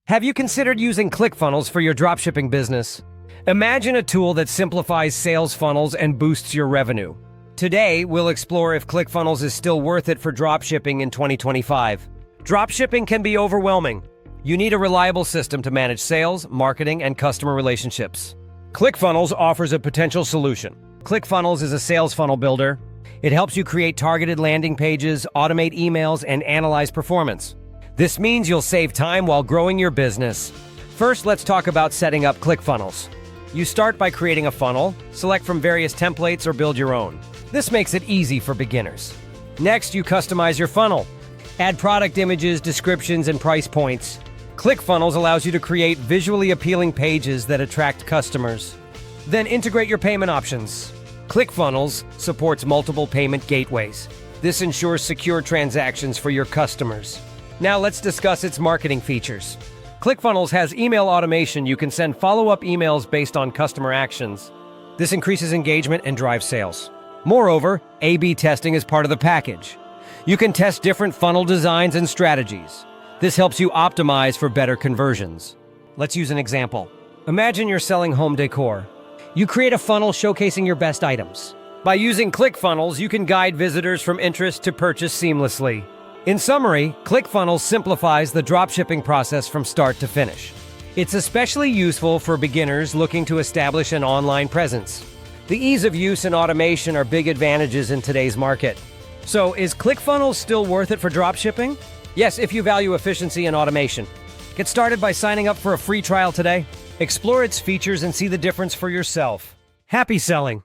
Have you considered using ClickFunnels for your dropshipping business? Imagine a tool that simplifies sales funnels and boosts your revenue. Today, we'll explore if ClickFunnels is still worth it for dropshipping in 2025. Dropshipping can be overwhelming. You need a reliable system to manage sales, marketing, and customer relationships. ClickFunnels offers a potential solution. ClickFunnels is a sales funnel builder. It helps you create targeted landing pages, automate emails, and analyze performance. This means you'll save time while growing your business. First, let's talk about setting up ClickFunnels. You start by creating a funnel, select from various templates, or build your own. This makes it easy for beginners. Next, you customize your funnel. Add product images, descriptions, and price points. ClickFunnels allows you to create visually appealing pages that attract customers. Then integrate your payment options. ClickFunnels supports multiple payment gateways. This ensures secure transactions for your customers. Now let's discuss its marketing features. ClickFunnels has email automation. You can send follow-up emails based on customer actions. This increases engagement and drives sales. Moreover, A/B testing is part of the package. You can test different funnel designs and strategies. This helps you optimize for better conversions. Let's use an example. Imagine you're selling home decor. You create a funnel showcasing your best items. By using ClickFunnels, you can guide visitors from interest to purchase seamlessly. In summary, ClickFunnels simplifies the dropshipping process from start to finish. It's especially useful for beginners looking to establish an online presence. The ease of use and automation are big advantages in today's market. So, is ClickFunnels still worth it for dropshipping? Yes, if you value efficiency and automation. Get started by signing up for a free trial today. Explore its features and see the difference for yourself. Happy selling!